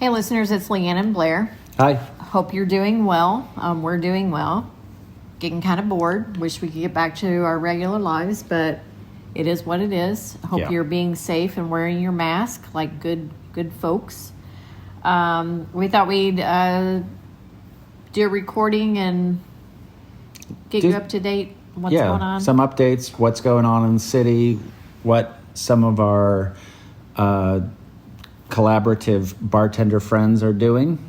Hey, listeners, it's Leigh Ann and Blair. Hi. Hope you're doing well. We're doing well. Getting kind of bored. Wish we could get back to our regular lives, but it is what it is. Hope you're being safe and wearing your mask like good folks. We thought we'd do a recording and get you up to date. What's going on? Some updates. What's going on in the city? What some of our collaborative bartender friends are doing,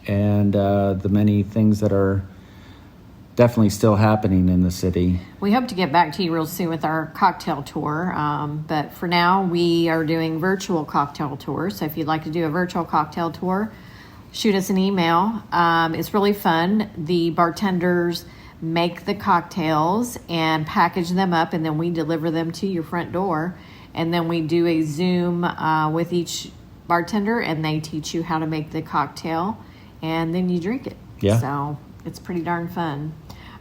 and the many things that are definitely still happening in the city. We hope to get back to you real soon with our cocktail tour, but for now we are doing virtual cocktail tours. So if you'd like to do a virtual cocktail tour, shoot us an email. It's really fun. The bartenders make the cocktails and package them up, and then we deliver them to your front door, and then we do a Zoom with each bartender, and they teach you how to make the cocktail, and then you drink it. Yeah. So it's pretty darn fun.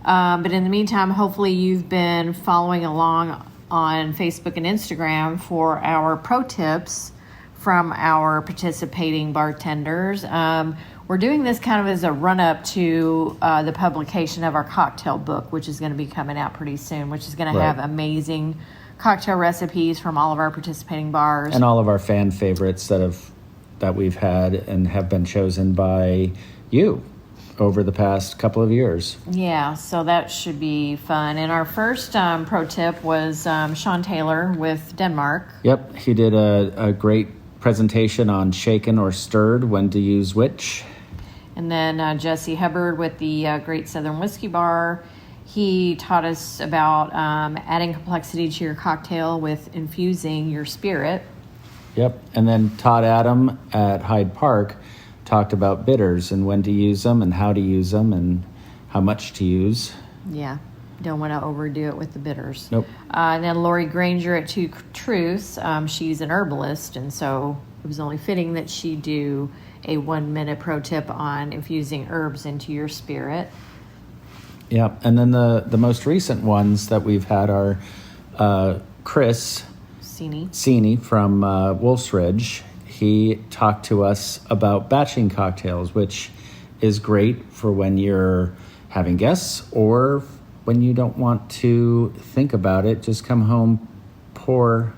But in the meantime, hopefully you've been following along on Facebook and Instagram for our pro tips from our participating bartenders. We're doing this kind of as a run-up to the publication of our cocktail book, which is going to be coming out pretty soon, which is going to have amazing cocktail recipes from all of our participating bars. And all of our fan favorites that we've had and have been chosen by you over the past couple of years. Yeah, so that should be fun. And our first pro tip was Sean Taylor with Denmark. Yep, he did a great presentation on shaken or stirred, when to use which. And then Jesse Hubbard with the Great Southern Whiskey Bar. He taught us about adding complexity to your cocktail with infusing your spirit. Yep, and then Todd Adam at Hyde Park talked about bitters and when to use them and how to use them and how much to use. Yeah, don't want to overdo it with the bitters. Nope. And then Lori Granger at Two Truths. She's an herbalist, and so it was only fitting that she do a 1-minute pro tip on infusing herbs into your spirit. Yeah, and then the most recent ones that we've had are Chris Cini from Wolf's Ridge. He talked to us about batching cocktails, which is great for when you're having guests or when you don't want to think about it. Just come home, pour,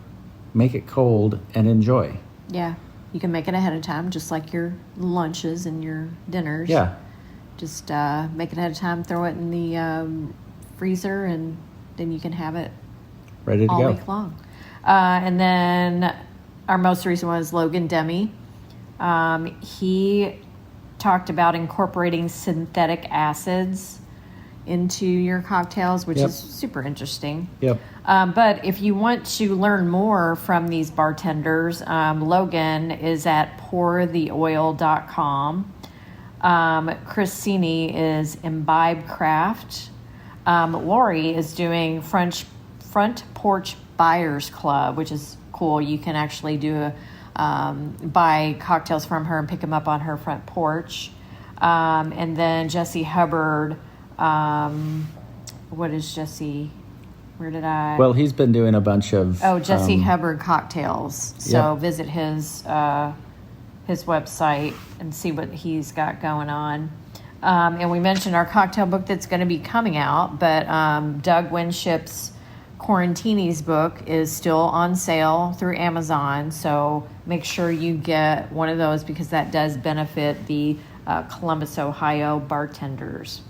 make it cold, and enjoy. Yeah, you can make it ahead of time, just like your lunches and your dinners. Yeah. Just make it ahead of time, throw it in the freezer, and then you can have it ready to all go. Week long. And then our most recent one is Logan Demi. He talked about incorporating synthetic acids into your cocktails, which is super interesting. Yep. But if you want to learn more from these bartenders, Logan is at pourtheoil.com. Christine is Imbibe Craft. Lori is doing Front Porch Buyers Club, which is cool. You can actually do buy cocktails from her and pick them up on her front porch. And then Jesse Hubbard. What is Jesse? Where did I? Well, he's been doing a bunch of Jesse Hubbard cocktails. So visit his website and see what he's got going on. And we mentioned our cocktail book that's going to be coming out, but Doug Winship's Quarantini's book is still on sale through Amazon, so make sure you get one of those because that does benefit the Columbus, Ohio bartenders.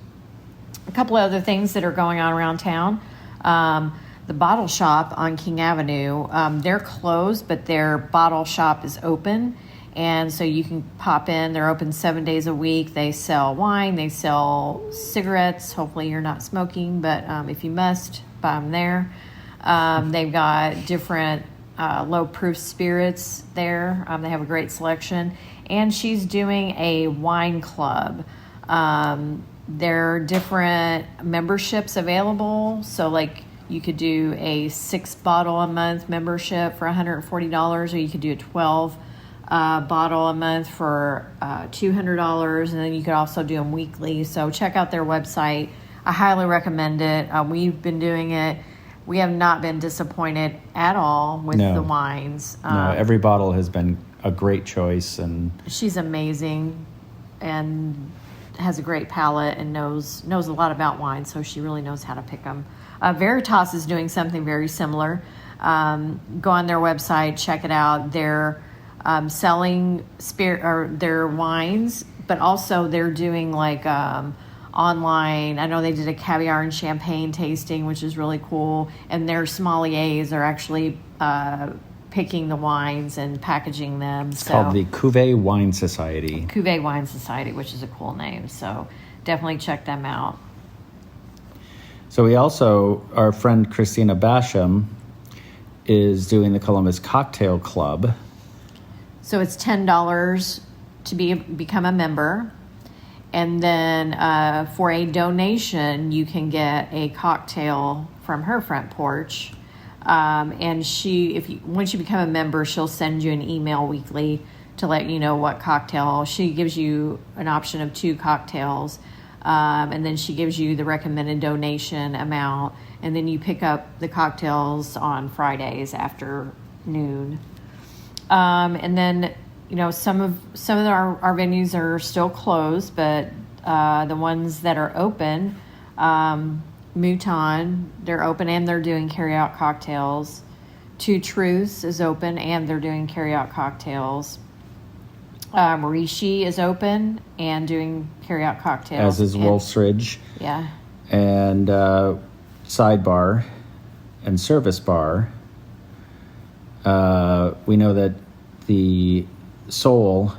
A couple of other things that are going on around town. The bottle shop on King Avenue, they're closed, but their bottle shop is open. And so you can pop in. They're open 7 days a week. They sell wine. They sell cigarettes. Hopefully you're not smoking, but if you must, buy them there. They've got different low-proof spirits there. They have a great selection. And she's doing a wine club. There are different memberships available. So, like, you could do a 6-bottle-a-month membership for $140, or you could do a 12 bottle a month for $200, and then you could also do them weekly. So check out their website. I highly recommend it. We've been doing it. We have not been disappointed at all with the wines. No, every bottle has been a great choice. And she's amazing and has a great palate and knows a lot about wine, so she really knows how to pick them. Veritas is doing something very similar. Go on their website, check it out. They're selling their wines, but also they're doing like online. I know they did a caviar and champagne tasting, which is really cool. And their sommeliers are actually picking the wines and packaging them. It's called the Cuvée Wine Society. Cuvée Wine Society, which is a cool name. So definitely check them out. So we also, our friend Christina Basham is doing the Columbus Cocktail Club. So it's $10 to become a member. And then for a donation, you can get a cocktail from her front porch. And once you become a member, she'll send you an email weekly to let you know what cocktail. She gives you an option of 2 cocktails, and then she gives you the recommended donation amount, and then you pick up the cocktails on Fridays after noon. And then some of our venues are still closed, but the ones that are open. Mouton, they're open and they're doing carry-out cocktails. Two Truths is open and they're doing carry-out cocktails. Rishi is open and doing carry-out cocktails. As is Wolf's Ridge. Yeah. And Sidebar and Service Bar. We know that the Soul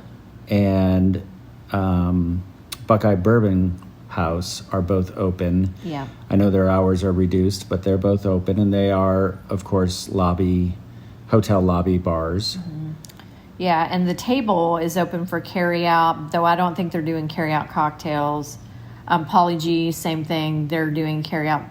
and Buckeye Bourbon House are both open. Yeah. I know their hours are reduced, but they're both open, and they are, of course, hotel lobby bars. Mm-hmm. Yeah, and the Table is open for carry-out, though I don't think they're doing carry-out cocktails. Polly G, same thing. They're doing carry-out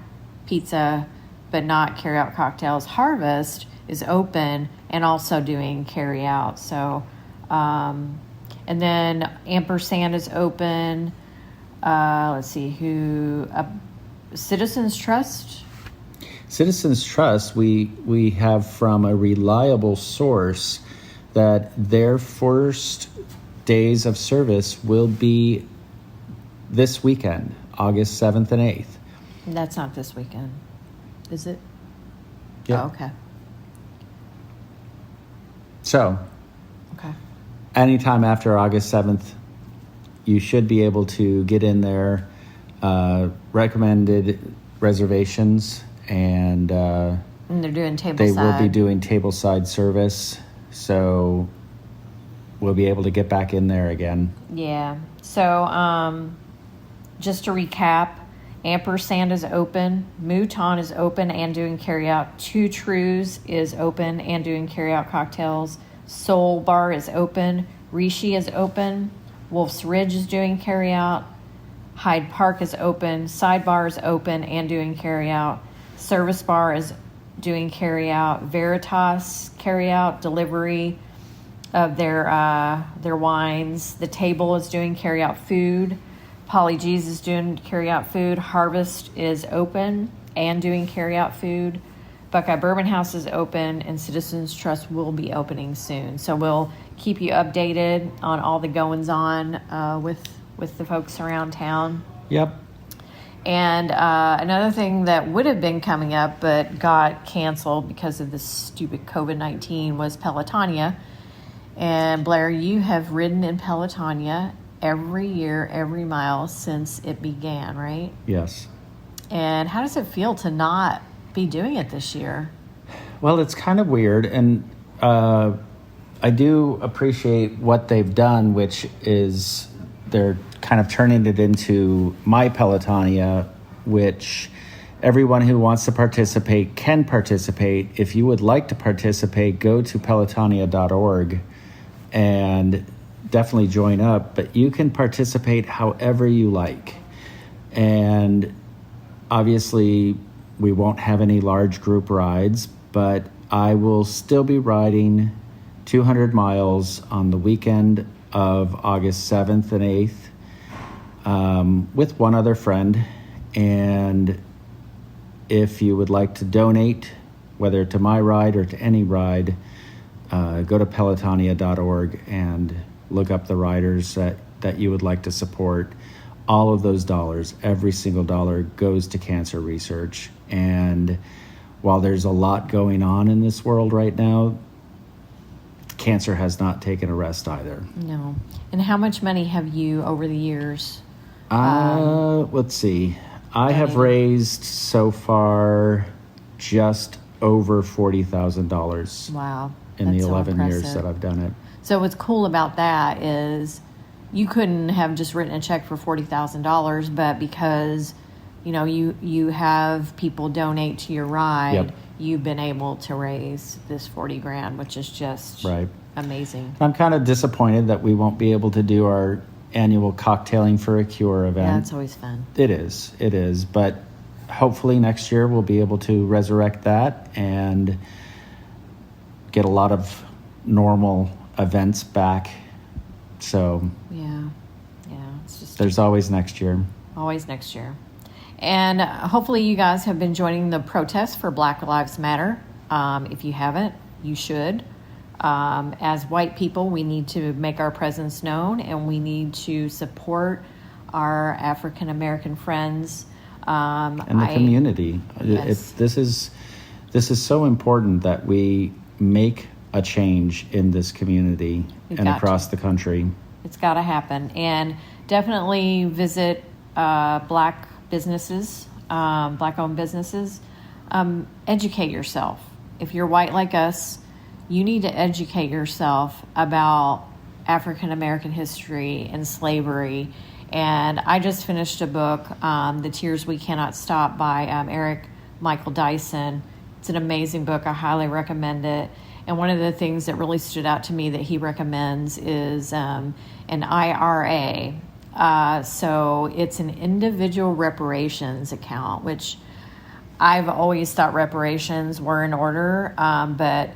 pizza, but not carry-out cocktails. Harvest is open and also doing carry-out. So, and then Ampersand is open. Let's see Citizens Trust. Citizens Trust, we have from a reliable source that their first days of service will be this weekend, August 7th and 8th. That's not this weekend, is it? Yeah. Oh, okay. So, okay. Anytime after August 7th, you should be able to get in there, recommended reservations, and they're doing tableside. They will be doing tableside service, so we'll be able to get back in there again. Yeah. So, just to recap, Ampersand is open, Mouton is open and doing carry-out, Two Truths is open and doing carry-out cocktails, Soul Bar is open, Rishi is open, Wolf's Ridge is doing carry-out, Hyde Park is open, Sidebar is open and doing carry-out, Service Bar is doing carry-out, Veritas carry-out, delivery of their wines, The Table is doing carry-out food, Polly G's is doing carry-out food, Harvest is open and doing carry-out food, Buckeye Bourbon House is open, and Citizens Trust will be opening soon. So we'll keep you updated on all the goings-on with the folks around town. Yep. And another thing that would have been coming up but got canceled because of this stupid COVID-19 was Pelotonia. And Blair, you have ridden in Pelotonia every year, every mile since it began, right? Yes. And how does it feel to not be doing it this year? Well, it's kind of weird, and I do appreciate what they've done, which is they're kind of turning it into My Pelotonia, which everyone who wants to participate can participate. If you would like to participate, go to pelotonia.org and definitely join up, but you can participate however you like. And obviously we won't have any large group rides, but I will still be riding 200 miles on the weekend of August 7th and 8th with one other friend. And if you would like to donate, whether to my ride or to any ride, go to pelotonia.org and look up the riders that you would like to support. All of those dollars, every single dollar, goes to cancer research. And while there's a lot going on in this world right now, cancer has not taken a rest either. No. And how much money have you over the years? Let's see. I have raised so far just over $40,000. Wow. In the That's so 11 years impressive. that I've done it. So what's cool about that is you couldn't have just written a check for $40,000, but because you have people donate to your ride, Yep. you've been able to raise this $40,000, which is just Right. amazing. I'm kind of disappointed that we won't be able to do our annual Cocktailing for a Cure event. Yeah, it's always fun. It is. But hopefully next year we'll be able to resurrect that and get a lot of normal events back. So Yeah, it's just there's always next year. always next year. And hopefully you guys have been joining the protest for Black Lives Matter. If you haven't, you should. As white people, we need to make our presence known, and we need to support our African American friends. And the community. Yes. This is so important that we make a change in this community and across the country. It's got to happen. And definitely visit black businesses, black-owned businesses. Educate yourself. If you're white like us, you need to educate yourself about African American history and slavery. And I just finished a book, The Tears We Cannot Stop by Eric Michael Dyson. It's an amazing book. I highly recommend it. And one of the things that really stood out to me that he recommends is an IRA. So it's an individual reparations account, which I've always thought reparations were in order, but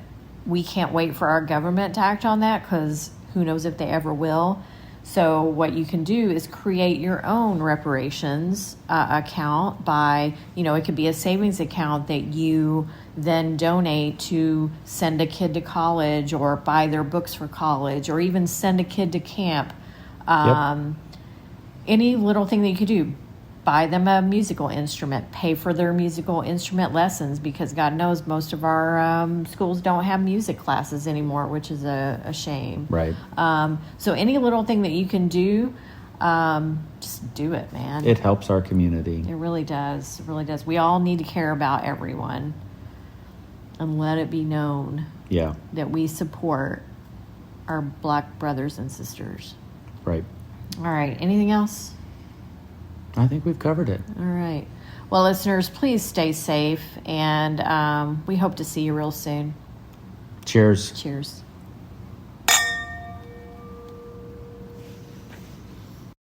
we can't wait for our government to act on that because who knows if they ever will. So what you can do is create your own reparations account by, it could be a savings account that you then donate to send a kid to college or buy their books for college or even send a kid to camp. Any little thing that you could do. Buy them a musical instrument, pay for their musical instrument lessons because God knows most of our schools don't have music classes anymore, which is a shame. Right. So any little thing that you can do, just do it, man. It helps our community. It really does. It really does. We all need to care about everyone and let it be known that we support our black brothers and sisters. Right. All right. Anything else? I think we've covered it. All right. Well, listeners, please stay safe, and we hope to see you real soon. Cheers. Cheers.